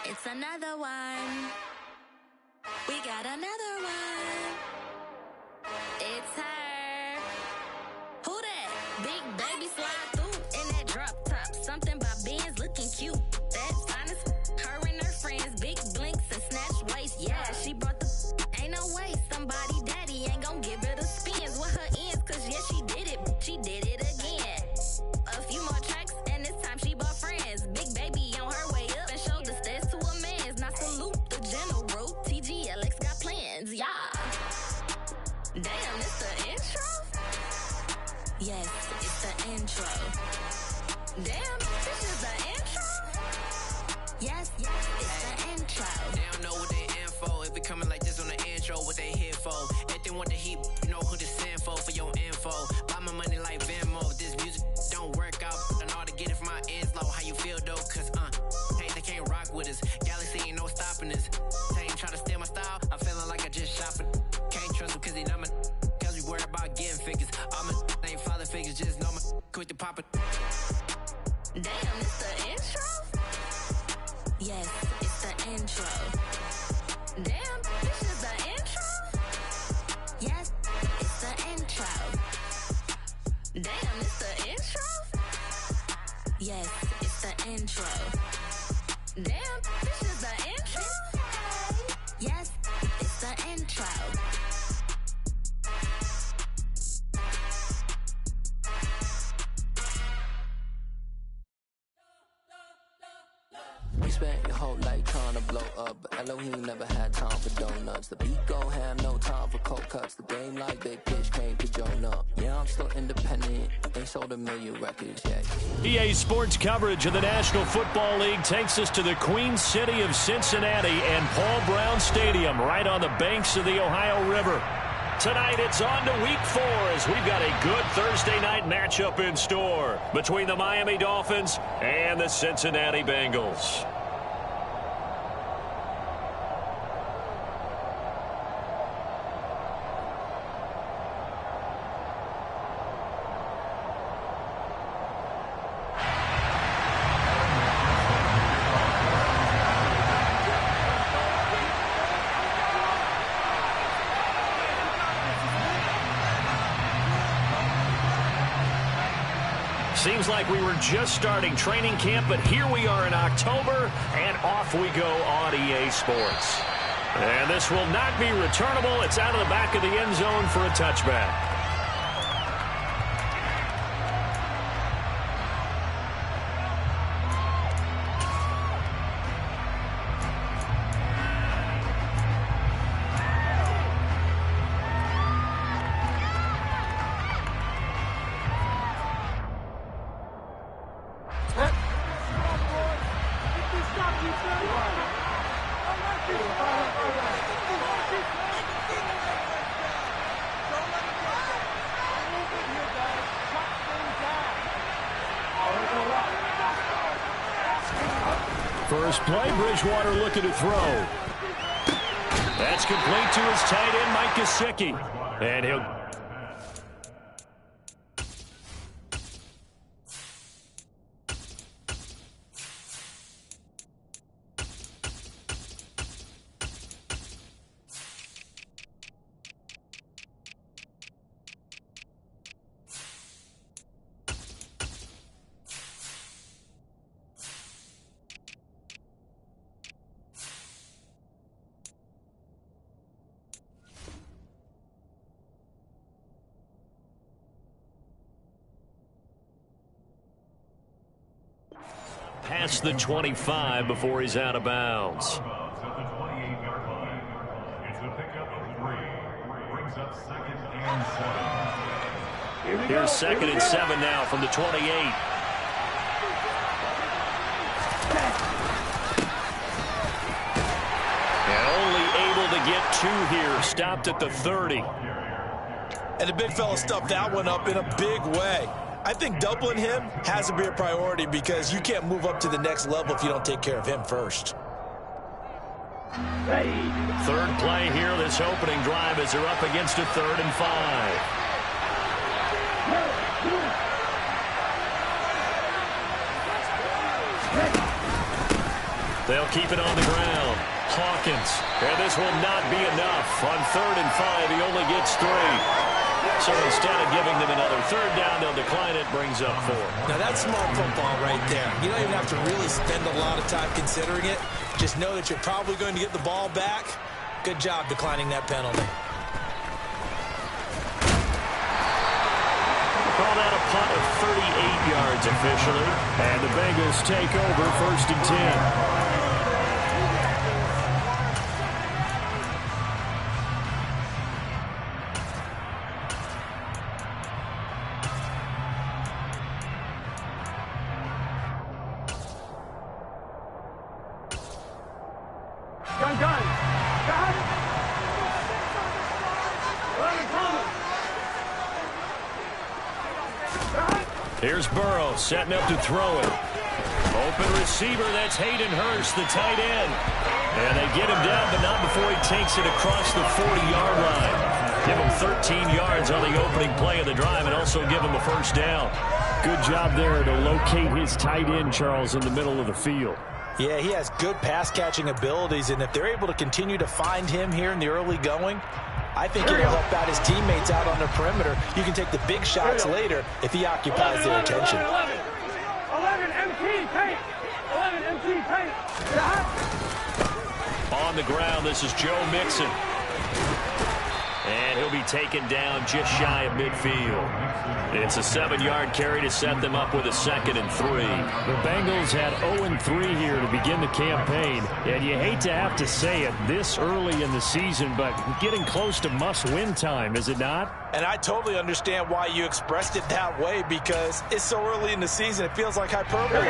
It's another one. We got another one. It's her. Who that? Big baby slide through in that drop top. Something by Benz looking cute. That's honest. Her and her friends, big blinks and snatch waist. Yeah, she brought the. Ain't no way somebody daddy ain't gon' give her the spins with her ends. Cause yeah, she did it. She did it again. A few more tracks and this time she bought friends. Big baby on her way up and showed the stairs to a man's. Now salute the general. TGLX got plans, yeah. Damn, it's the intro? Yes, it's the intro. Damn, this is the intro? Yes, it's the intro. They don't know what they in for. If it coming like this on the intro, what they here for? If they want the heat, you know who to send for your info. Buy my money like Venmo. If this music don't work out, and all to get it from my ends low. How you feel though? Cause hey, they can't rock with us. Galaxy ain't no stopping us. They ain't try to steal my style. I'm feeling like I just shop it. Can't trust them cause they not my. Cause we worry about getting figures. All my ain't father figures, just know my quick to pop it. Damn, it's the intro? Yes, it's the intro. Damn, this is the intro? Yes, it's the intro. Damn, it's the intro? Yes, it's the intro. Damn, this is the intro? Yes, it's the intro. We spent your whole life trying to blow up, but Elohim never had time for donuts. The beat go ham, no time for cold cuts. The game like Big Pitch came to Jonah. Yeah, I'm still independent, ain't sold a million records yet. EA Sports coverage of the National Football League takes us to the Queen City of Cincinnati and Paul Brown Stadium, right on the banks of the Ohio River. Tonight it's on to Week 4 as we've got a good Thursday night matchup in store between the Miami Dolphins and the Cincinnati Bengals. Seems like we were just starting training camp, but here we are in October, and off we go on EA Sports. And this will not be returnable. It's out of the back of the end zone for a touchback. First play, Bridgewater looking to throw. That's complete to his tight end, Mike Gesicki. And he'll... past the 25 before he's out of bounds. Here's 2nd and 7 now from the 28. And only able to get 2 here. Stopped at the 30. And the big fella stuffed that one up in a big way. I think doubling him has to be a priority because you can't move up to the next level if you don't take care of him first. Third play here, this opening drive as they're up against a 3rd and 5. They'll keep it on the ground. Hawkins. And this will not be enough. On 3rd and 5, he only gets 3. So instead of giving them another 3rd down, they'll decline it, brings up 4. Now that's smart football right there. You don't even have to really spend a lot of time considering it. Just know that you're probably going to get the ball back. Good job declining that penalty. Call that a punt of 38 yards officially. And the Bengals take over 1st and 10. Here's Burrow setting up to throw it. Open receiver, that's Hayden Hurst, the tight end. And they get him down, but not before he takes it across the 40-yard line. Give him 13 yards on the opening play of the drive and also give him a 1st down. Good job there to locate his tight end, Charles, in the middle of the field. Yeah, he has good pass-catching abilities, and if they're able to continue to find him here in the early going, I think it'll help out his teammates out on the perimeter. You can take the big shots later if he occupies their attention. 11 MT paint. 11 MT paint. On the ground, this is Joe Mixon. And he'll be taken down just shy of midfield. It's a 7-yard carry to set them up with a 2nd and 3. The Bengals had 0-3 here to begin the campaign. And you hate to have to say it this early in the season, but getting close to must-win time, is it not? And I totally understand why you expressed it that way, because it's so early in the season, it feels like hyperbole.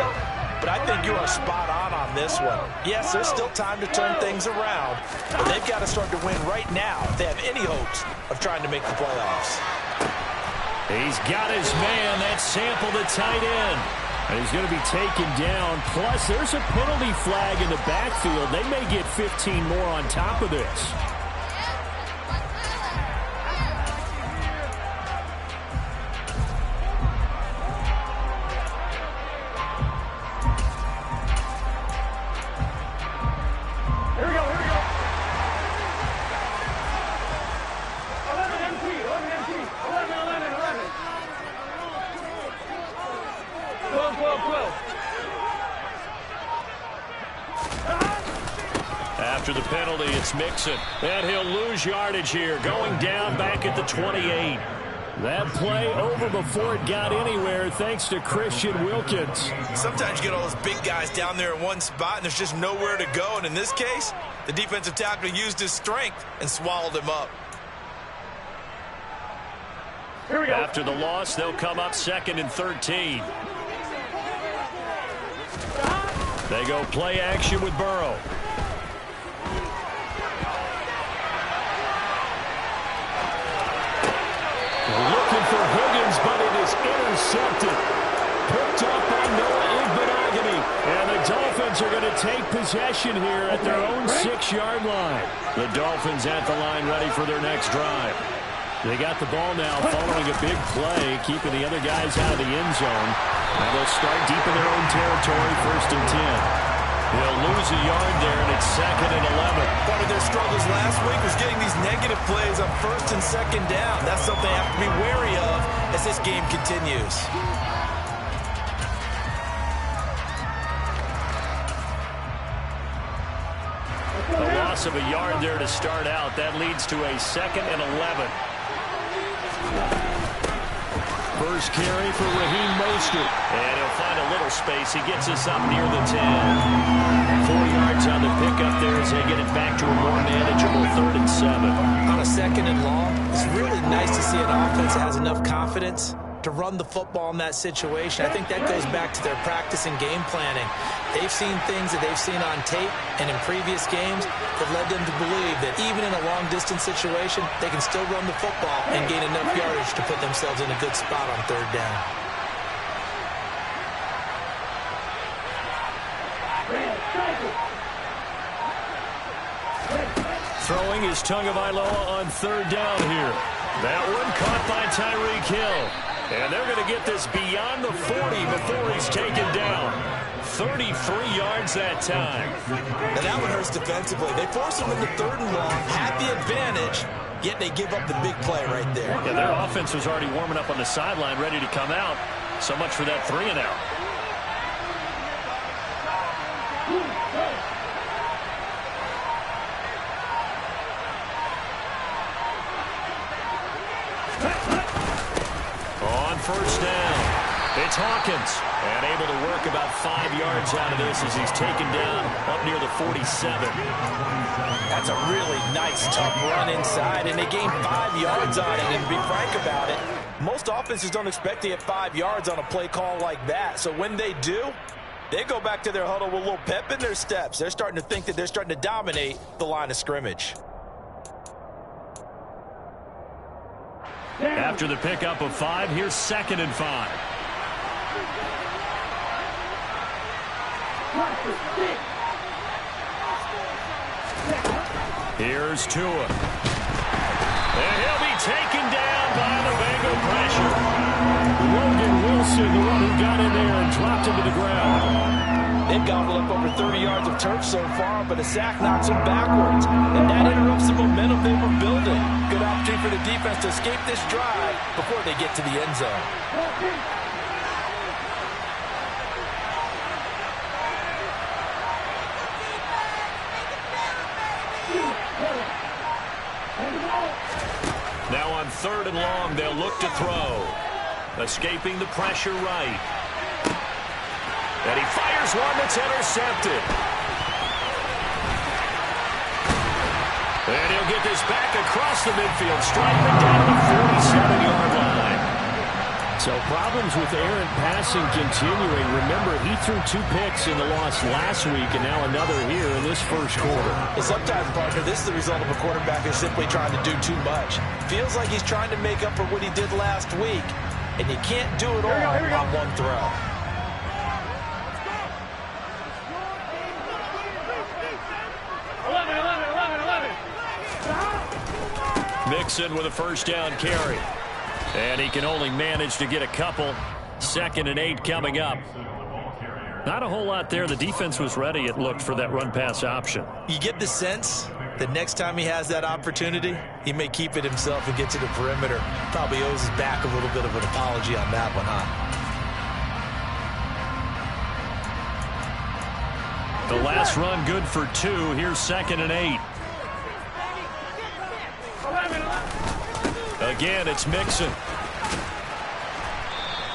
But I think you are spot on this one. Yes, there's still time to turn things around, but they've got to start to win right now if they have any hopes of trying to make the playoffs. He's got his man. That's Sample, the tight end. And he's going to be taken down. Plus, there's a penalty flag in the backfield. They may get 15 more on top of this. After the penalty, it's Mixon. And he'll lose yardage here, going down back at the 28. That play over before it got anywhere thanks to Christian Wilkins. Sometimes you get all those big guys down there in one spot and there's just nowhere to go. And in this case, the defensive tackle used his strength and swallowed him up. Here we go. After the loss, they'll come up 2nd and 13. They go play action with Burrow. Looking for Higgins, but it is intercepted. Picked up by Noah Igbenogany. And the Dolphins are going to take possession here at their own 6-yard line. The Dolphins at the line ready for their next drive. They got the ball now following a big play, keeping the other guys out of the end zone. And they'll start deep in their own territory, 1st and 10. They'll lose a yard there, and it's 2nd and 11. Part of their struggles last week was getting these negative plays on 1st and 2nd down. That's something they have to be wary of as this game continues. The loss of a yard there to start out. That leads to a 2nd and 11. First carry for Raheem Mostert. And he'll find a little space. He gets us up near the 10. 4 yards on the pickup there as they get it back to a more manageable 3rd and 7. On a 2nd and long, it's really nice to see an offense that has enough confidence to run the football in that situation. I think that goes back to their practice and game planning. They've seen things that they've seen on tape and in previous games that led them to believe that even in a long-distance situation, they can still run the football and gain enough yardage to put themselves in a good spot on 3rd down. Throwing is Tagovailoa on 3rd down here. That one caught by Tyreek Hill. And they're going to get this beyond the 40 before he's taken down. 33 yards that time. Now that one hurts defensively. They force them into 3rd and long, have the advantage, yet they give up the big play right there. Yeah, their offense was already warming up on the sideline, ready to come out. So much for that 3-and-out. On 1st down, it's Hawkins. And able to work about 5 yards out of this as he's taken down up near the 47. That's a really nice, tough run inside, and they gained 5 yards on it. And to be frank about it, most offenses don't expect to get 5 yards on a play call like that. So when they do, they go back to their huddle with a little pep in their steps. They're starting to think that they're starting to dominate the line of scrimmage. After the pickup of 5, here's 2nd and 5. Here's Tua. And he'll be taken down by the Bengal pressure. Logan Wilson, the one who got in there and dropped him to the ground. They've gobbled up over 30 yards of turf so far, but a sack knocks them backwards. And that interrupts the momentum they were building. Good opportunity for the defense to escape this drive before they get to the end zone. Now on 3rd and long, they'll look to throw. Escaping the pressure right. And he fires one that's intercepted. And he'll get this back across the midfield, striping down to the 47-yard line. So problems with errant passing continuing. Remember, he threw 2 picks in the loss last week, and now another here in this first quarter. And sometimes, partner, this is the result of a quarterback who's simply trying to do too much. Feels like he's trying to make up for what he did last week, and you can't do it all on one throw. Mixon with a 1st down carry. And he can only manage to get a couple. 2nd and 8 coming up. Not a whole lot there. The defense was ready, it looked, for that run-pass option. You get the sense that next time he has that opportunity, he may keep it himself and get to the perimeter. Probably owes his back a little bit of an apology on that one, huh? The last run good for 2. Here's 2nd and 8. Again, it's Mixon.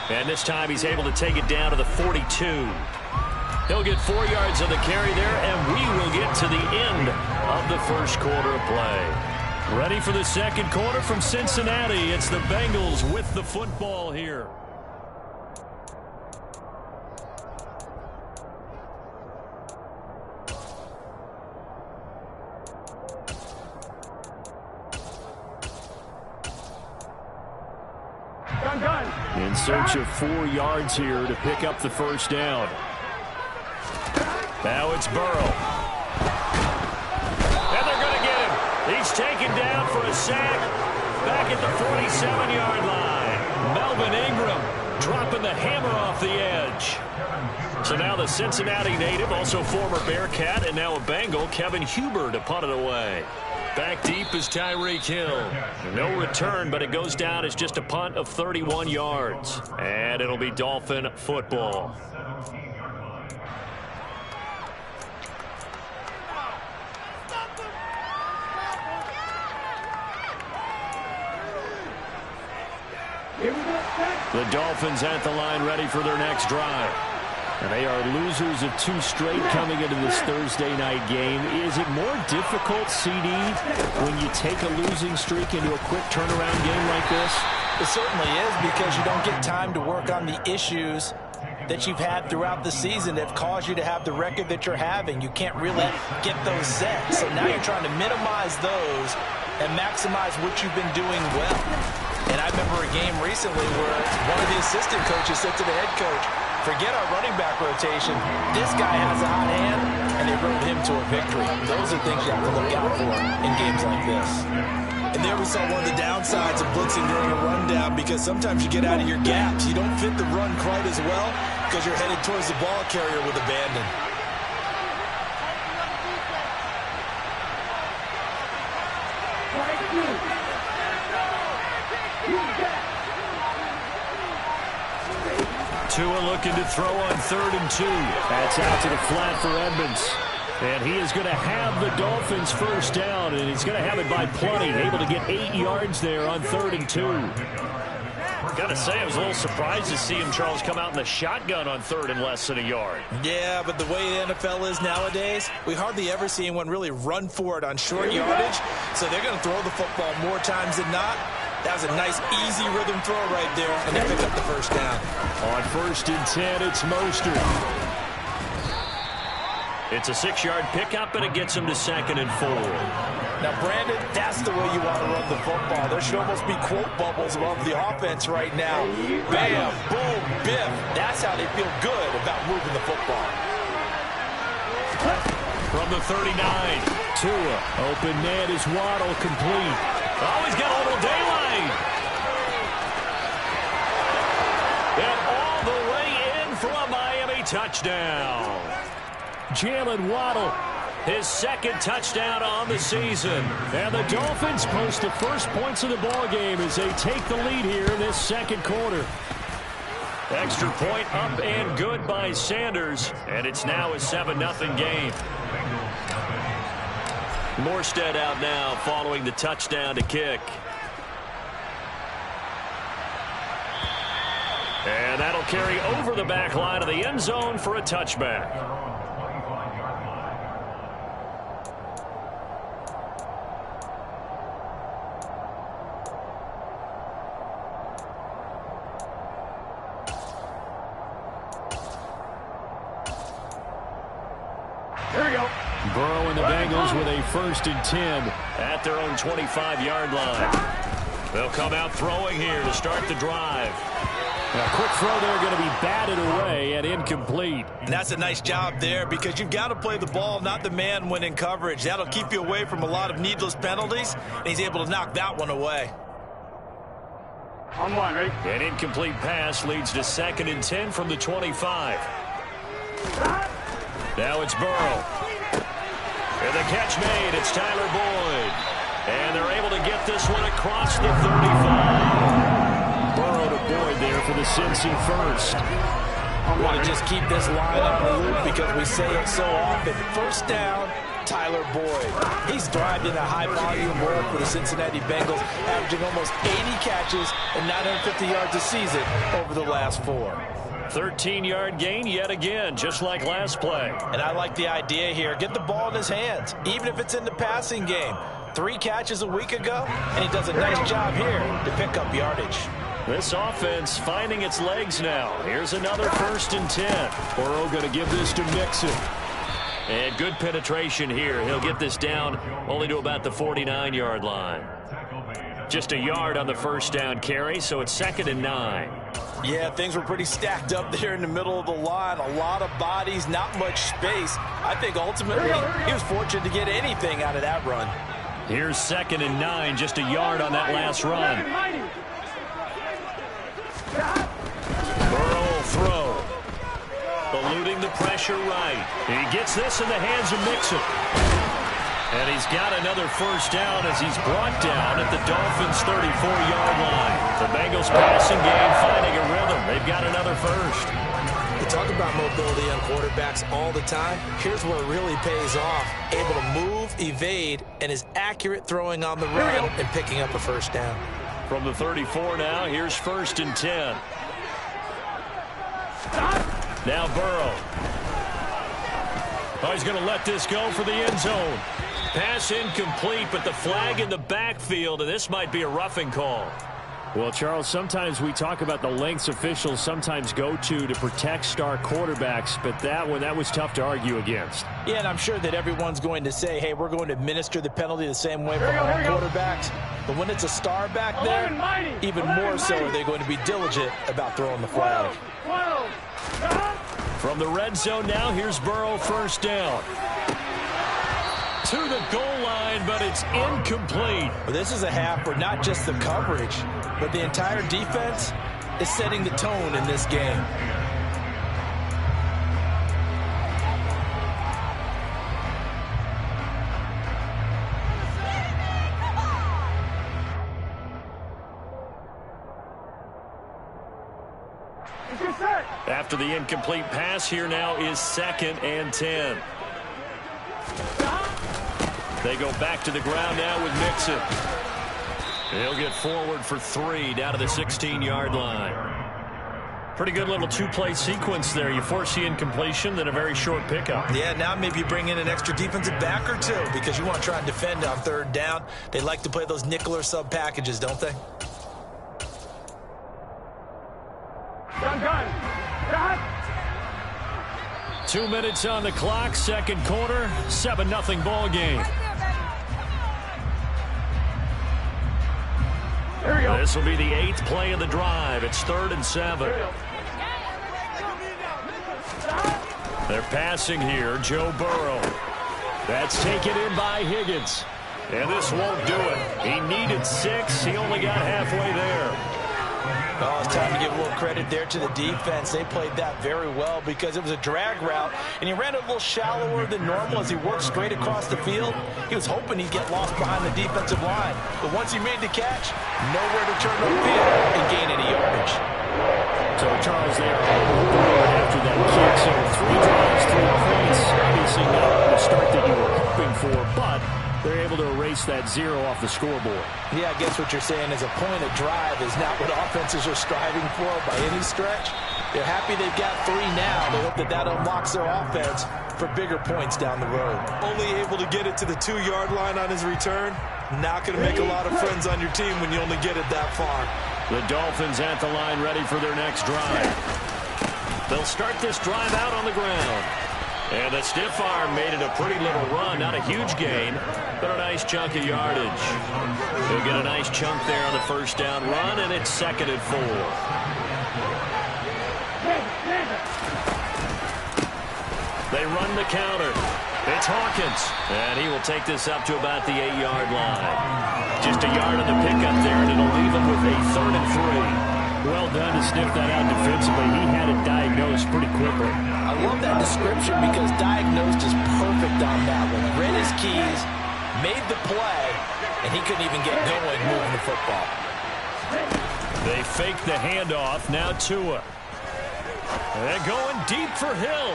And this time he's able to take it down to the 42. He'll get 4 yards on the carry there, and we will get to the end of the first quarter of play. Ready for the second quarter from Cincinnati. It's the Bengals with the football here. In search of 4 yards here to pick up the 1st down. Now it's Burrow. And they're going to get him. He's taken down for a sack back at the 47-yard line. Melvin Ingram dropping the hammer off the edge. So now the Cincinnati native, also former Bearcat, and now a Bengal, Kevin Huber, to punt it away. Back deep is Tyreek Hill. No return, but it goes down as just a punt of 31 yards. And it'll be Dolphin football. The Dolphins at the line, ready for their next drive. And they are losers of 2 straight coming into this Thursday night game. Is it more difficult, CD, when you take a losing streak into a quick turnaround game like this? It certainly is, because you don't get time to work on the issues that you've had throughout the season that have caused you to have the record that you're having. You can't really get those set. So now you're trying to minimize those and maximize what you've been doing well. And I remember a game recently where one of the assistant coaches said to the head coach, forget our running back rotation. This guy has a hot hand, and they rode him to a victory. Those are things you have to look out for in games like this. And there we saw one of the downsides of blitzing during a rundown, because sometimes you get out of your gaps. You don't fit the run quite as well because you're headed towards the ball carrier with abandon. Tua looking to throw on 3rd and 2. That's out to the flat for Edmonds. And he is going to have the Dolphins first down, and he's going to have it by plenty. Able to get 8 yards there on 3rd and 2. Got to say, I was a little surprised to see him, Charles, come out in the shotgun on 3rd and less than a yard. Yeah, but the way the NFL is nowadays, we hardly ever see anyone really run for it on short yardage. So they're going to throw the football more times than not. That was a nice, easy rhythm throw right there, and they pick up the first down. On 1st and 10, it's Mostert. It's a 6-yard pickup, and it gets him to 2nd and 4. Now, Brandon, that's the way you want to run the football. There should almost be quote bubbles above the offense right now. Bam, boom, biff. That's how they feel good about moving the football. From the 39, Tua. Open man is Waddle, complete. Oh, he's got a little daylight. And all the way in for a Miami touchdown. Jalen Waddle, his 2nd touchdown on the season. And the Dolphins post the first points of the ballgame as they take the lead here in this 2nd quarter. Extra point up and good by Sanders. And it's now a 7-0 game. Morstead out now following the touchdown to kick. And that'll carry over the back line of the end zone for a touchback. Here we go. Burrow and the Bengals with a 1st and 10 at their own 25-yard line. They'll come out throwing here to start the drive. A quick throw there, going to be batted away and incomplete. And that's a nice job there, because you've got to play the ball, not the man when in coverage. That'll keep you away from a lot of needless penalties, and he's able to knock that one away. On one, ready? An incomplete pass leads to 2nd and 10 from the 25. Now it's Burrow. And the catch made. It's Tyler Boyd. And they're able to get this one across the 35. Burrow to Boyd there for the Cincy first. I want to just keep this line on the loop because we say it so often. First down, Tyler Boyd. He's thrived in a high-volume work for the Cincinnati Bengals, averaging almost 80 catches and 950 yards a season over the last 4. 13-yard gain yet again, just like last play. And I like the idea here. Get the ball in his hands, even if it's in the passing game. 3 catches a week ago, and he does a nice job here to pick up yardage. This offense finding its legs now. Here's another 1st and 10. Burrow going to give this to Mixon. And good penetration here. He'll get this down only to about the 49-yard line. Just a yard on the first down carry, so it's 2nd and 9. Yeah, things were pretty stacked up there in the middle of the line. A lot of bodies, not much space. I think ultimately he was fortunate to get anything out of that run. Here's 2nd and 9, just a yard on that last run. Burrow will throw. Eluding the pressure right. He gets this in the hands of Mixon. And he's got another first down as he's brought down at the Dolphins' 34-yard line. The Bengals passing game finding a rhythm. They've got another first. We talk about mobility on quarterbacks all the time. Here's where it really pays off. Able to move, evade, and is accurate throwing on the run and picking up a first down. From the 34 now, here's 1st and 10. Now Burrow. Oh, he's going to let this go for the end zone. Pass incomplete, but the flag in the backfield, and this might be a roughing call. Well, Charles, sometimes we talk about the lengths officials sometimes go to protect star quarterbacks, but that one, that was tough to argue against. Yeah, and I'm sure that everyone's going to say, hey, we're going to administer the penalty the same way for all quarterbacks. But when it's a star back there, even more so are they going to be diligent about throwing the flag. From the red zone now, here's Burrow, first down. to the goal line, but it's incomplete. Well, this is a half where not just the coverage, but the entire defense is setting the tone in this game. After the incomplete pass, here now is 2nd and 10. They go back to the ground now with Mixon. He'll get forward for 3 down to the 16-yard line. Pretty good little two-play sequence there. You force the incompletion, then a very short pickup. Yeah, now maybe you bring in an extra defensive back or two because you want to try and defend on 3rd down. They like to play those nickel or sub packages, don't they? Gun. 2 minutes on the clock, 2nd quarter, 7-0 ball game. This will be the 8th play of the drive. It's 3rd and 7. They're passing here, Joe Burrow. That's taken in by Higgins. And this won't do it. He needed 6. He only got halfway there. Oh, it's time to give a little credit there to the defense. They played that very well because it was a drag route, and he ran a little shallower than normal as he worked straight across the field. He was hoping he'd get lost behind the defensive line, but once he made the catch, nowhere to turn upfield and gain any yardage. So, Charles, they are after that kick. So 3 drives, 3 points. Obviously not the start that you were hoping for, but they're able to erase that 0 off the scoreboard. Yeah, I guess what you're saying is a point of drive is not what offenses are striving for by any stretch. They're happy they've got 3 now. They hope that unlocks their offense for bigger points down the road. Only able to get it to the 2-yard line on his return. Not going to make a lot of friends on your team when you only get it that far. The Dolphins at the line ready for their next drive. They'll start this drive out on the ground. And the stiff arm made it a pretty little run. Not a huge gain, but a nice chunk of yardage. They'll get a nice chunk there on the 1st down run, and it's 2nd and 4. They run the counter. It's Hawkins, and he will take this up to about the 8-yard line. Just a yard on the pickup there, and it'll leave him with a 3rd and 3. Well done to sniff that out defensively. He had it diagnosed pretty quickly. I love that description because diagnosed is perfect on that one. Read his keys, made the play, and he couldn't even get going moving the football. They fake the handoff. Now Tua. They're going deep for Hill.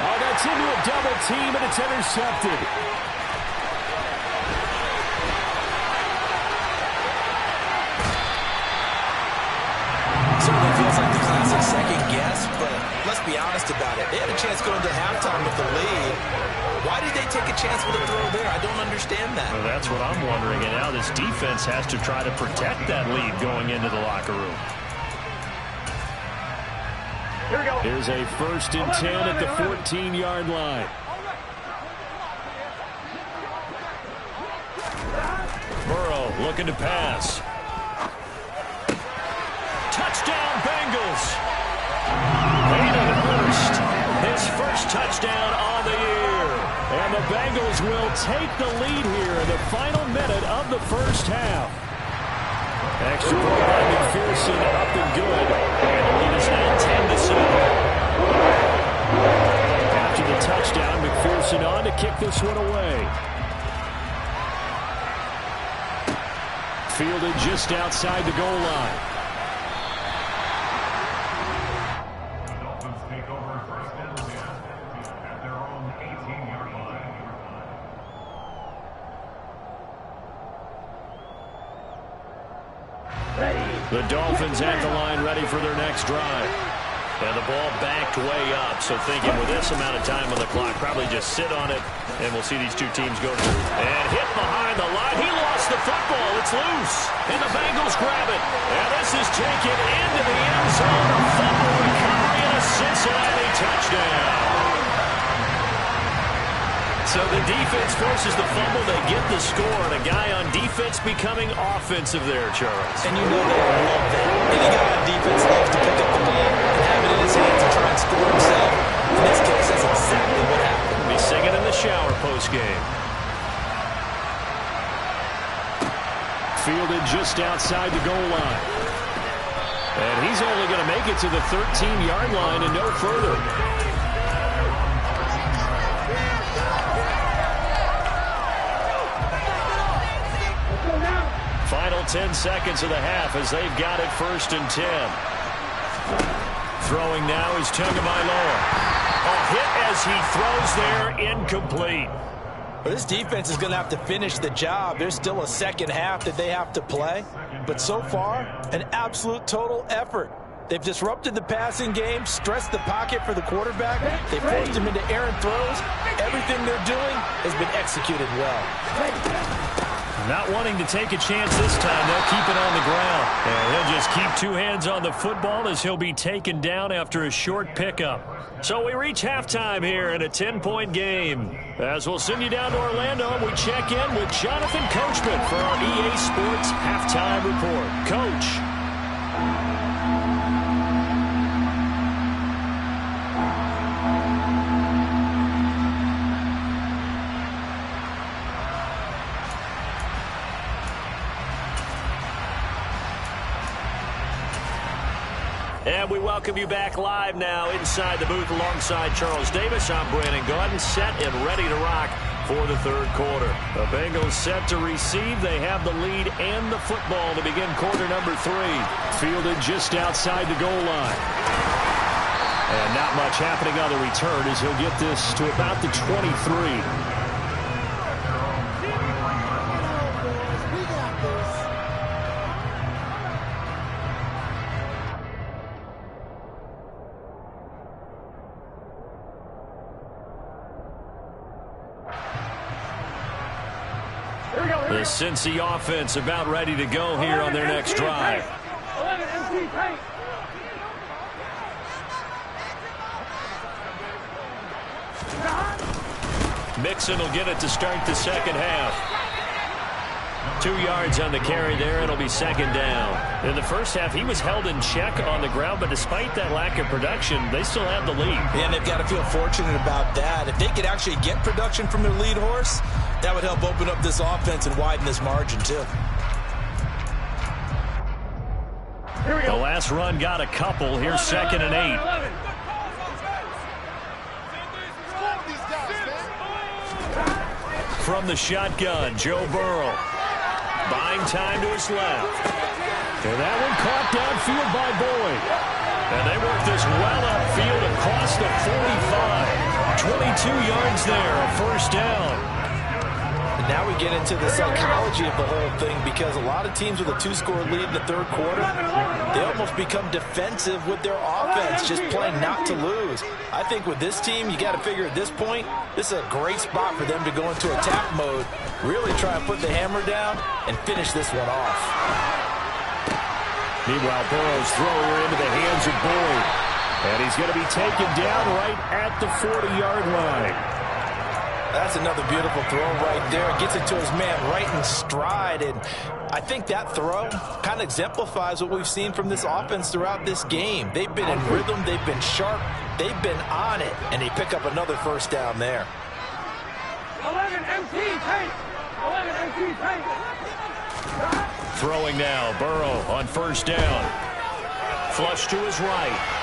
Oh, that's into a double team, and it's intercepted. Certainly feels like the classic second guess, but let's be honest about it. They had a chance going into halftime with the lead. Why did they take a chance with a throw there? I don't understand that. Well, that's what I'm wondering, and now this defense has to try to protect that lead going into the locker room. Here we go. Here's a 1st and 10 at the 14-yard line. Burrow looking to pass. Touchdown, Bengals. Hayden Hurst, his first touchdown on the year. And the Bengals will take the lead here in the final minute of the 1st half. Extra point by McPherson, up and good. And the lead is now 10-7. After the touchdown, McPherson on to kick this one away. Fielded just outside the goal line. The Dolphins at the line ready for their next drive. And the ball backed way up, so thinking with this amount of time on the clock, probably just sit on it, and we'll see these two teams go to and hit behind the line. He lost the football. It's loose, and the Bengals grab it. And this is taken into the end zone. A fumble recovery and a Cincinnati touchdown. So the defense forces the fumble. They get the score, and a guy on defense becoming offensive there, Charles. And you know they love that. Any guy on defense loves to pick up the ball and have it in his hands and try and score himself. In this case, that's exactly what happened. Be singing in the shower post Fielded just outside the goal line. And he's only going to make it to the 13-yard line and no further. Final 10 seconds of the half as they've got it 1st and 10. Throwing now is Tagovailoa. A hit as he throws there, incomplete. Well, this defense is going to have to finish the job. There's still a second half that they have to play. But so far, an absolute total effort. They've disrupted the passing game, stressed the pocket for the quarterback. They forced him into errant throws. Everything they're doing has been executed well. Not wanting to take a chance this time, they'll keep it on the ground. And he'll just keep 2 hands on the football as he'll be taken down after a short pickup. So we reach halftime here in a 10-point game. As we'll send you down to Orlando, we check in with Jonathan Coachman for our EA Sports Halftime Report. Coach. And we welcome you back live now inside the booth alongside Charles Davis. I'm Brandon Gaudin, set and ready to rock for the 3rd quarter. The Bengals set to receive. They have the lead and the football to begin quarter number 3. Fielded just outside the goal line. And not much happening on the return as he'll get this to about the 23. The Cincy offense about ready to go here on their next drive. Mixon will get it to start the second half. 2 yards on the carry there. It'll be second down. In the first half, he was held in check on the ground, but despite that lack of production, they still have the lead. And they've got to feel fortunate about that. If they could actually get production from their lead horse, that would help open up this offense and widen this margin, too. The last run got a couple. Here's 2nd and 8. From the shotgun, Joe Burrow. Buying time to his left. And that one caught downfield by Boyd. And they work this well upfield across the 45. 22 yards there, a 1st down. And now we get into the psychology of the whole thing, because a lot of teams with a 2-score lead in the 3rd quarter, they almost become defensive with their offense, just playing not to lose. I think with this team, you got to figure at this point, this is a great spot for them to go into attack mode, really try and put the hammer down and finish this one off. Meanwhile, Burrow's throw here into the hands of Boyd. And he's going to be taken down right at the 40-yard line. That's another beautiful throw right there. Gets it to his man right in stride. And I think that throw kind of exemplifies what we've seen from this offense throughout this game. They've been in rhythm. They've been sharp. They've been on it. And they pick up another 1st down there. 11 MT tape. 11 MT tape. Throwing now. Burrow on 1st down. Flush to his right.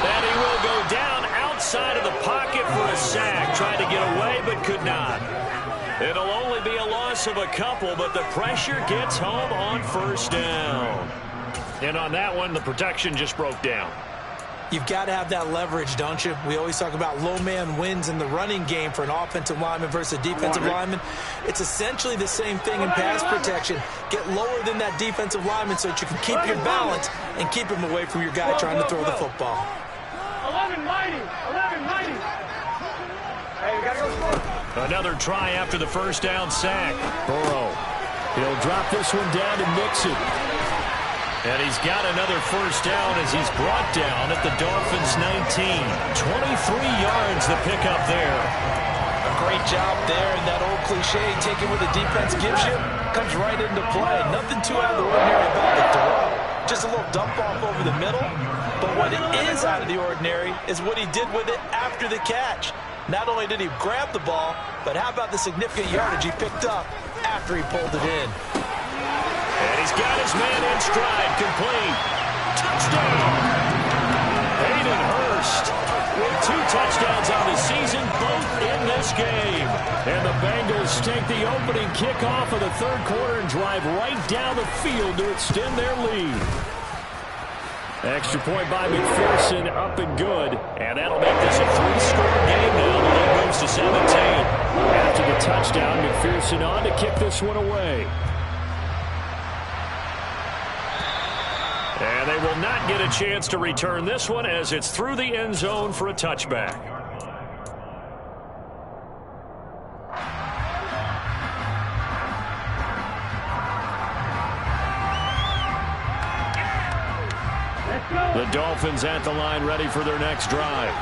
And he will go down outside of the pocket for a sack. Tried to get away, but could not. It'll only be a loss of a couple, but the pressure gets home on 1st down. And on that one, the protection just broke down. You've got to have that leverage, don't you? We always talk about low man wins in the running game for an offensive lineman versus a defensive lineman. It's essentially the same thing in pass protection. Get lower than that defensive lineman so that you can keep your balance and keep him away from your guy trying to throw the football. 11 mighty. 11 mighty. Hey, we got to go score. Another try after the 1st down sack. Burrow. He'll drop this one down to Mixon. And he's got another 1st down as he's brought down at the Dolphins' 19. 23 yards the pickup there. A great job there, and that old cliche, taking what the defense gives you, comes right into play. Nothing too out of the ordinary about the throw. Just a little dump off over the middle. But what is out of the ordinary is what he did with it after the catch. Not only did he grab the ball, but how about the significant yardage he picked up after he pulled it in? he's got his man in stride, complete. Touchdown! Hayden Hurst with 2 touchdowns on the season, both in this game. And the Bengals take the opening kickoff of the third quarter and drive right down the field to extend their lead. Extra point by McPherson, up and good. And that'll make this a 3-score game now. The lead moves to 17. After the touchdown, McPherson on to kick this one away. And they will not get a chance to return this one as it's through the end zone for a touchback. The Dolphins at the line, ready for their next drive.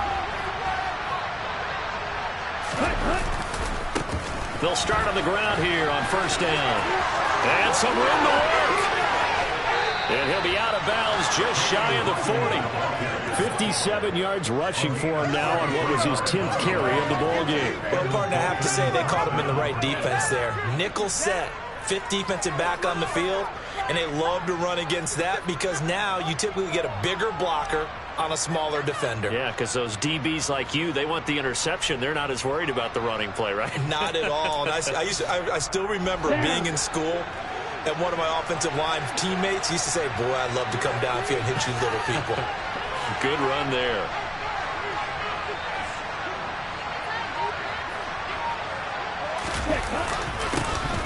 They'll start on the ground here on first down. And some room to work. And he'll be out of bounds just shy of the 40. 57 yards rushing for him now on what was his 10th carry of the ball game. Well, partner, I have to say they caught him in the right defense there. Nickel set, 5th defensive back on the field. And they love to run against that because now you typically get a bigger blocker on a smaller defender. Yeah, because those DBs like you, they want the interception. They're not as worried about the running play, right? Not at all. And I still remember being in school, and one of my offensive line teammates used to say, boy, I'd love to come downfield and hit you little people. Good run there.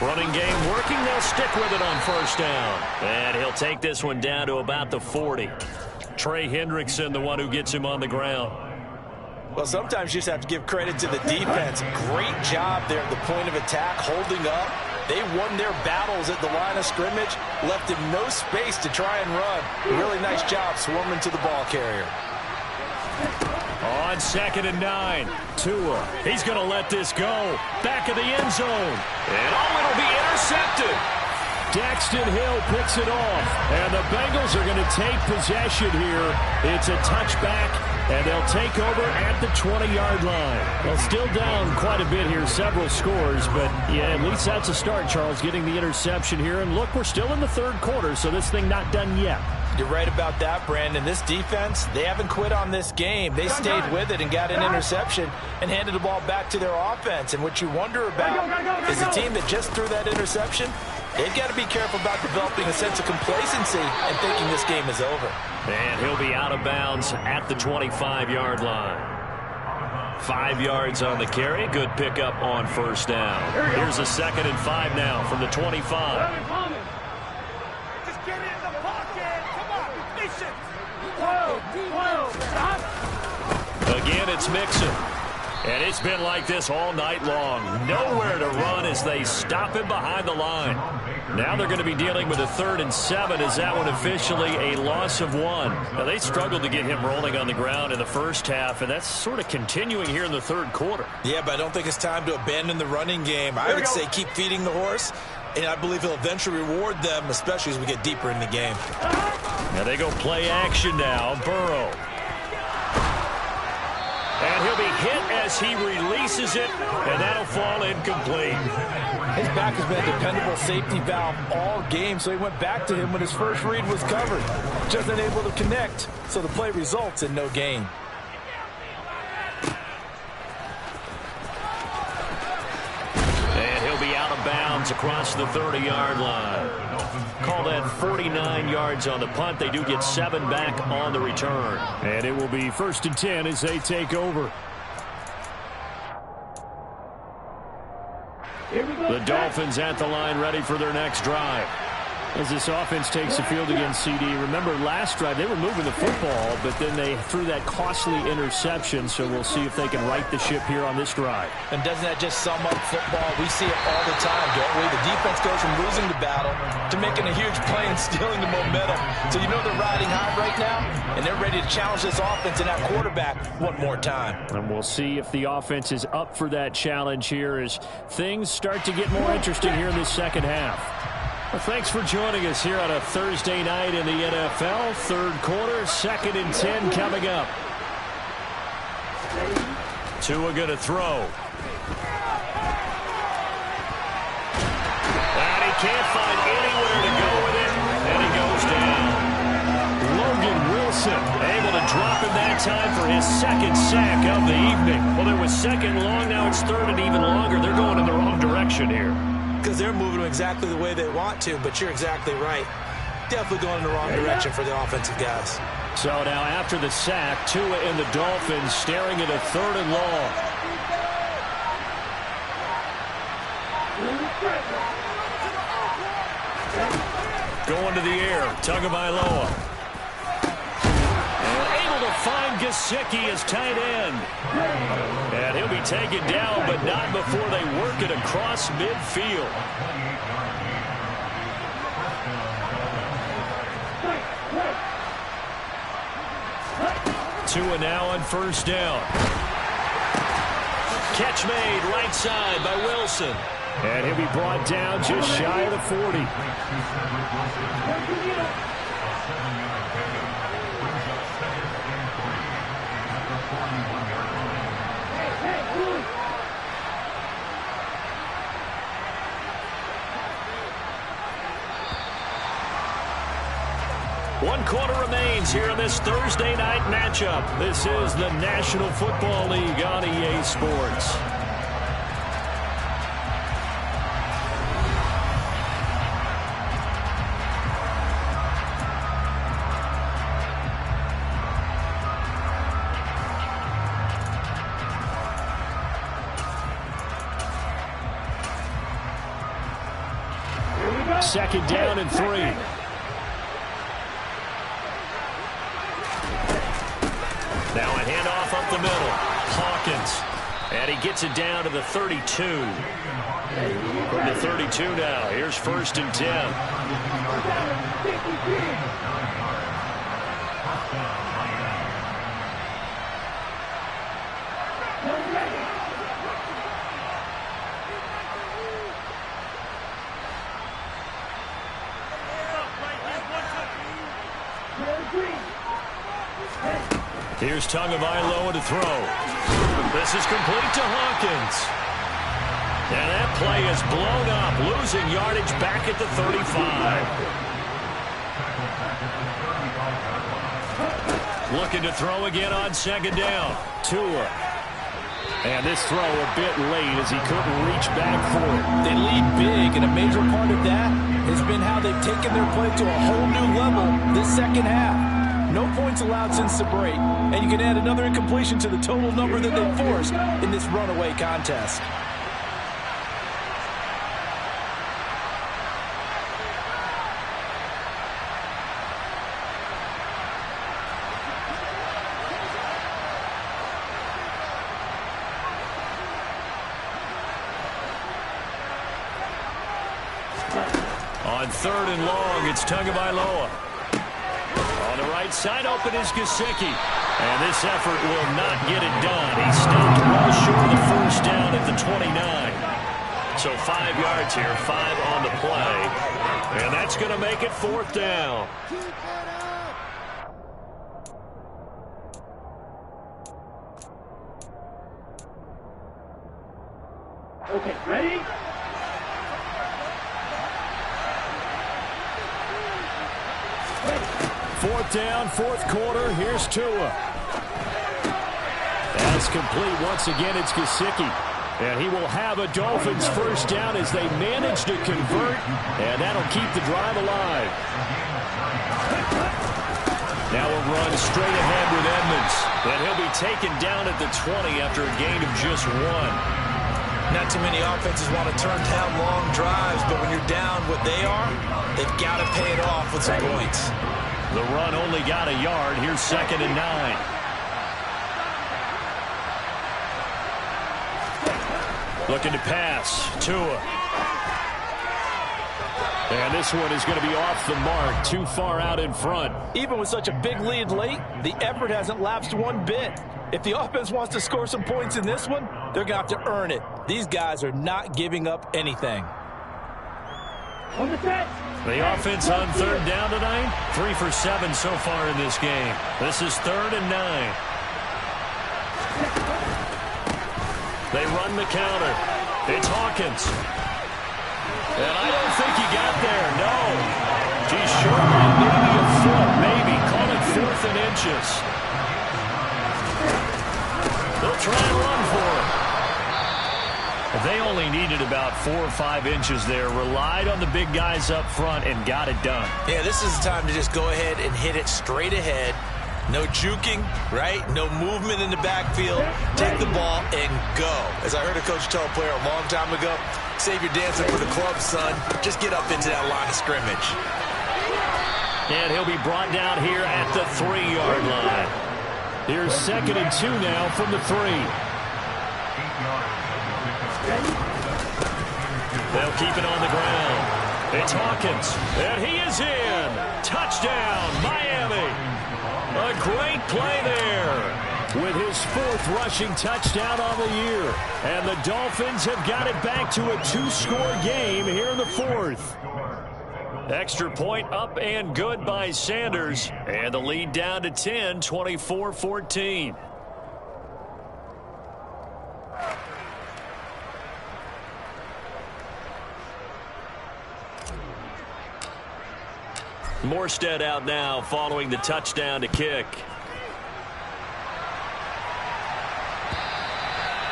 Running game working. They'll stick with it on first down. And he'll take this one down to about the 40. Trey Hendrickson, the one who gets him on the ground. Well, sometimes you just have to give credit to the defense. Great job there at the point of attack, holding up. They won their battles at the line of scrimmage, left him no space to try and run. Really nice job swarming to the ball carrier. On 2nd and 9, Tua. He's going to let this go. Back of the end zone. And it'll be intercepted. Daxton Hill picks it off. And the Bengals are going to take possession here. It's a touchback, and they'll take over at the 20-yard line. Well, still down quite a bit here, several scores. But, yeah, at least that's a start, Charles, getting the interception here. And, look, we're still in the third quarter, so this thing not done yet. You're right about that, Brandon. This defense, they haven't quit on this game. They stayed with it and got an interception and handed the ball back to their offense. And what you wonder about is a team that just threw that interception, they've got to be careful about developing a sense of complacency and thinking this game is over. And he'll be out of bounds at the 25-yard line. 5 yards on the carry. Good pickup on first down. Here's a 2nd and 5 now from the 25. Again, it's Mixon. And it's been like this all night long. Nowhere to run as they stop him behind the line. Now they're going to be dealing with a 3rd and 7. Is that one officially a loss of 1? Now, they struggled to get him rolling on the ground in the first half, and that's sort of continuing here in the third quarter. Yeah, but I don't think it's time to abandon the running game. I would say keep feeding the horse, and I believe he'll eventually reward them, especially as we get deeper in the game. Now they go play action now. Burrow. And he'll be hit as he releases it, and that'll fall incomplete. His back has been a dependable safety valve all game, so he went back to him when his first read was covered. Just unable to connect, so the play results in no gain. And he'll be out of bounds across the 30-yard line. Call that 49 yards on the punt. They do get 7 back on the return. And it will be 1st and 10 as they take over. The Dolphins at the line, ready for their next drive. As this offense takes the field against CD. Remember, last drive, they were moving the football, but then they threw that costly interception, so we'll see if they can right the ship here on this drive. And doesn't that just sum up football? We see it all the time, don't we? The defense goes from losing the battle to making a huge play and stealing the momentum. So you know they're riding high right now, and they're ready to challenge this offense and that quarterback one more time. And we'll see if the offense is up for that challenge here as things start to get more interesting here in this second half. Well, thanks for joining us here on a Thursday night in the NFL. Third quarter, 2nd and 10 coming up. Tua going to throw. And he can't find anywhere to go with it. time for his second sack of the evening. Well, there was second long. Now it's third and even longer. They're going in the wrong direction here. Because they're moving them exactly the way they want to, but you're exactly right. Definitely going in the wrong direction for the offensive guys. So now after the sack, Tua and the Dolphins staring at a third and long. Going to the air, Tagovailoa. And able to find Gesicki as tight end. And he'll be taken down, but not before they work it across midfield. Tua now on first down. Catch made right side by Wilson. And he'll be brought down just shy of the 40. One quarter remains here in this Thursday night matchup. This is the National Football League on EA Sports. Second down and 3. Now a handoff up the middle. Hawkins. And he gets it down to the 32. From the 32 now. Here's first and 10. Here's Tagovailoa to throw. This is complete to Hawkins. And that play is blown up, losing yardage back at the 35. Looking to throw again on second down. Tua. And this throw a bit late as he couldn't reach back for it. They lead big, and a major part of that has been how they've taken their play to a whole new level this second half. No points allowed since the break, and you can add another incompletion to the total number that they forced in this runaway contest. On third and long, it's Tagovailoa. On the right side, open is Gesicki. And this effort will not get it done. He stopped well short of the first down at the 29. So 5 yards here, 5 on the play. And that's going to make it fourth down. Okay, ready? Fourth down, fourth quarter. Here's Tua. That's complete. Once again, it's Gesicki. And he will have a Dolphins first down as they manage to convert. And that'll keep the drive alive. Now a run straight ahead with Edmonds. And he'll be taken down at the 20 after a gain of just 1. Not too many offenses want to turn down long drives, but when you're down what they are, they've got to pay it off with some points. The run only got a yard. Here's second and 9. Looking to pass. Tua. And this one is going to be off the mark. Too far out in front. Even with such a big lead late, the effort hasn't lapsed one bit. If the offense wants to score some points in this one, they're going to have to earn it. These guys are not giving up anything. On the set. The offense on third down tonight, 3 for 7 so far in this game. This is third and 9. They run the counter. It's Hawkins. And I don't think he got there, no. Geez, short line, maybe a foot, maybe. Call it 4th and inches. try and run for it. They only needed about 4 or 5 inches there, relied on the big guys up front, and got it done. Yeah, this is the time to just go ahead and hit it straight ahead. No juking, right? No movement in the backfield. Take the ball and go. As I heard a coach tell a player a long time ago, save your dancing for the club, son. Just get up into that line of scrimmage. And he'll be brought down here at the 3-yard line. Here's 2nd and 2 now from the 3. They'll keep it on the ground. It's Hawkins, and he is in. Touchdown, Miami. A great play there with his 4th rushing touchdown on the year. And the Dolphins have got it back to a 2-score game here in the 4th. Extra point up and good by Sanders. And the lead down to 10, 24-14. Morstead out now following the touchdown to kick.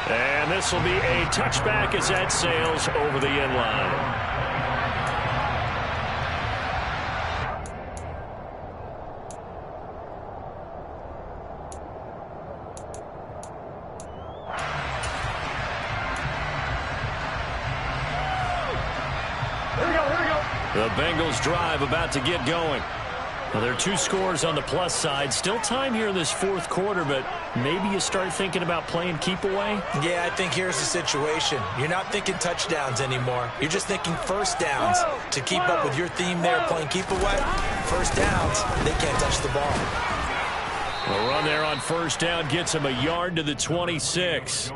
And this will be a touchback as that sails over the end line. The Bengals drive about to get going. Well, there are 2 scores on the plus side. Still time here in this 4th quarter, but maybe you start thinking about playing keep away? Yeah, I think here's the situation. You're not thinking touchdowns anymore. You're just thinking first downs. To keep up with your theme there, playing keep away, first downs, they can't touch the ball. A run there on first down gets him a yard to the 26.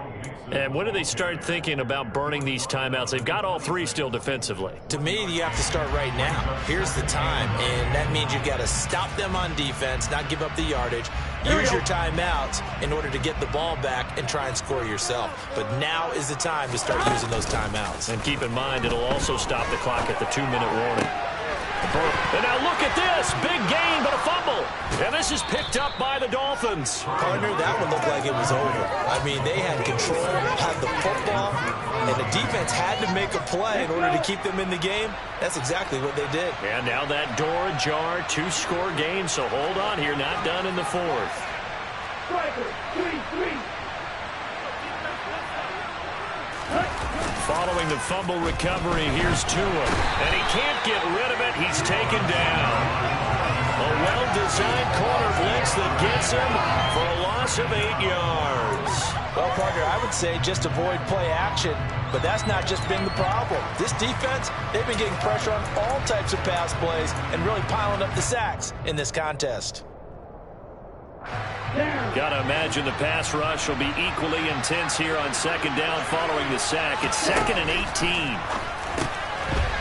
And when do they start thinking about burning these timeouts? They've got all 3 still defensively. To me, you have to start right now. Here's the time, and that means you've got to stop them on defense, not give up the yardage. Use your timeouts in order to get the ball back and try and score yourself. But now is the time to start using those timeouts. And keep in mind, it'll also stop the clock at the 2-minute warning. And now look at this. Big gain, but a fumble. And this is picked up by the Dolphins. Partner, that one looked like it was over. I mean, they had control, had the football, and the defense had to make a play in order to keep them in the game. That's exactly what they did. And now that door ajar, 2-score game, so hold on here. Not done in the 4th. Following the fumble recovery, here's Tua. And he can't get rid of it. He's taken down. A well-designed corner blitz that gets him for a loss of 8 yards. Well, partner, I would say just avoid play action, but that's not just been the problem. This defense, they've been getting pressure on all types of pass plays and really piling up the sacks in this contest. Gotta imagine the pass rush will be equally intense here on 2nd down following the sack. It's 2nd and 18.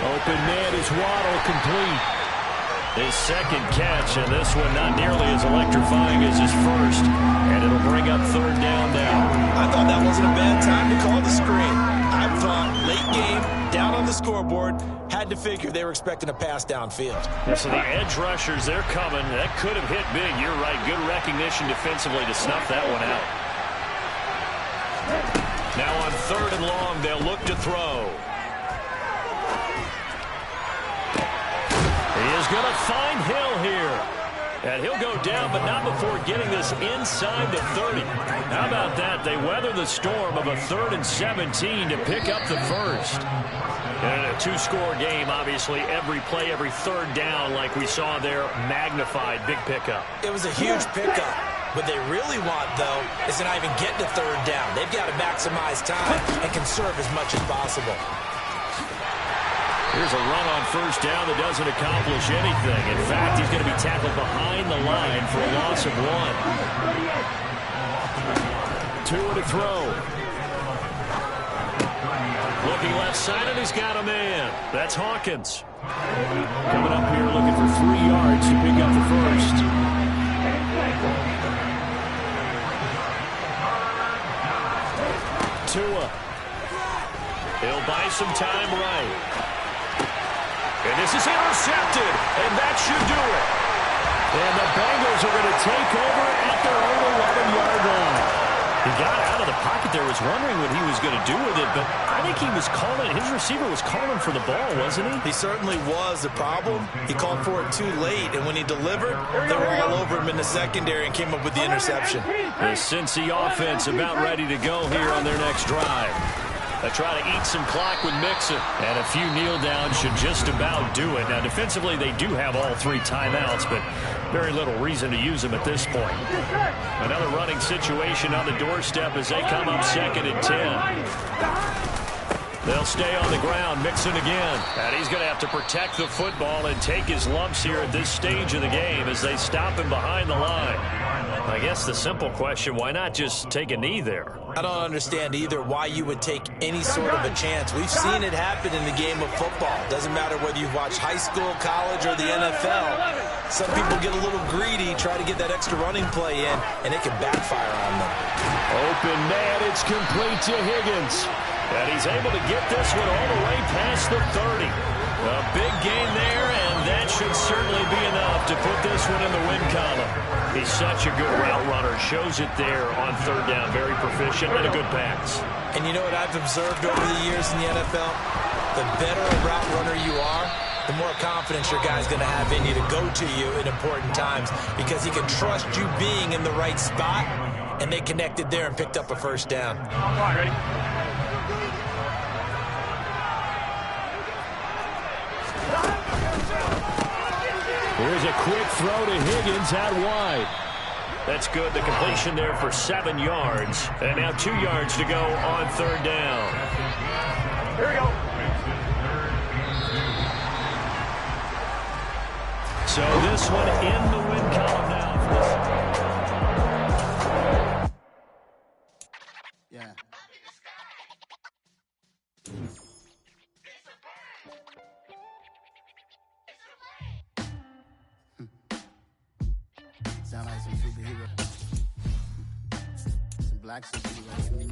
Open man is Waddle, complete. His 2nd catch, and this one not nearly as electrifying as his 1st. And it'll bring up 3rd down now. I thought that wasn't a bad time to call the screen. I thought late game, down on the scoreboard, had to figure they were expecting a pass downfield. Yeah, so the edge rushers, they're coming. That could have hit big. You're right. Good recognition defensively to snuff that one out. Now on 3rd and long, they'll look to throw. He is going to find Hill here. And he'll go down, but not before getting this inside the 30. How about that? They weather the storm of a 3rd and 17 to pick up the 1st. And a 2-score game, obviously. Every play, every 3rd down, like we saw there, magnified. Big pickup. It was a huge pickup. What they really want, though, is to not even get to 3rd down. They've got to maximize time and conserve as much as possible. Here's a run on 1st down that doesn't accomplish anything. In fact, he's going to be tackled behind the line for a loss of 1. 2 to throw. Looking left side, and he's got a man. That's Hawkins. Coming up here looking for 3 yards to pick up the 1st. Tua. He'll buy some time right. And this is intercepted, and that should do it. And the Bengals are going to take over at their own 11-yard line. He got out of the pocket there, was wondering what he was going to do with it, but I think he was calling, his receiver was calling for the ball, wasn't he? He certainly was. The problem, he called for it too late, and when he delivered, they were all over him in the secondary and came up with the interception. The Cincy offense about ready to go here on their next drive. They try to eat some clock with Mixon, and a few kneel downs should just about do it. Now, defensively, they do have all 3 timeouts, but very little reason to use them at this point. Another running situation on the doorstep as they come up 2nd and 10. They'll stay on the ground, Mixon again. And he's going to have to protect the football and take his lumps here at this stage of the game as they stop him behind the line. I guess the simple question, why not just take a knee there? I don't understand either why you would take any sort of a chance. We've seen it happen in the game of football. Doesn't matter whether you've watched high school, college, or the NFL. Some people get a little greedy, try to get that extra running play in, and it can backfire on them. Open man, it's complete to Higgins. And he's able to get this one all the way past the 30. A big gain there, and that should certainly be enough to put this one in the win column. He's such a good route runner. Shows it there on 3rd down. Very proficient and a good pass. And you know what I've observed over the years in the NFL? The better a route runner you are, the more confidence your guy's going to have in you to go to you in important times because he can trust you being in the right spot, and they connected there and picked up a 1st down. All right, ready? Here's a quick throw to Higgins out wide. That's good. The completion there for 7 yards. And now 2 yards to go on 3rd down. Here we go. So this one in the win column now. Yeah. Sound like some superhero. Some black superheroes to me.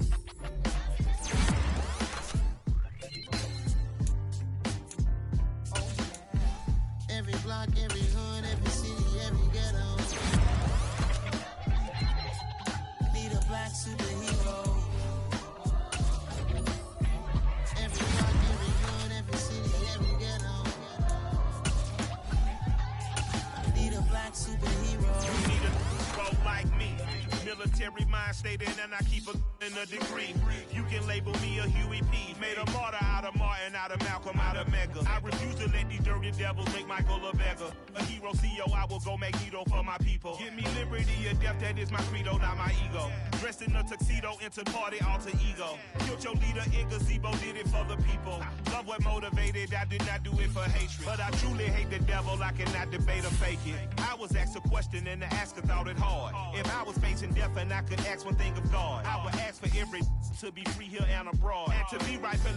Every block, every hood, every city, every ghetto. Need a black superhero. Every block, every hood, every city, every ghetto. Need a black superhero. You need a bro like me. Military mind stated, and I keep in a degree. You can label me a Huey P. Made a martyr out of Martin, out of Malcolm, out of Mega. I refuse to let these dirty devils make Michael a beggar. A hero CEO, I will go Magneto for my people. Give me liberty or death, that is my credo, not my ego. Dressed in a tuxedo, into party, alter ego. Killed your leader in gazebo, did it for the people. Love what motivated, I did not do it for hatred. But I truly hate the devil, I cannot debate or fake it. I was asked a question and the asker thought it hard. If I was facing death and I could ask one thing of God, I would ask for every to be free here and abroad. And to be rightfully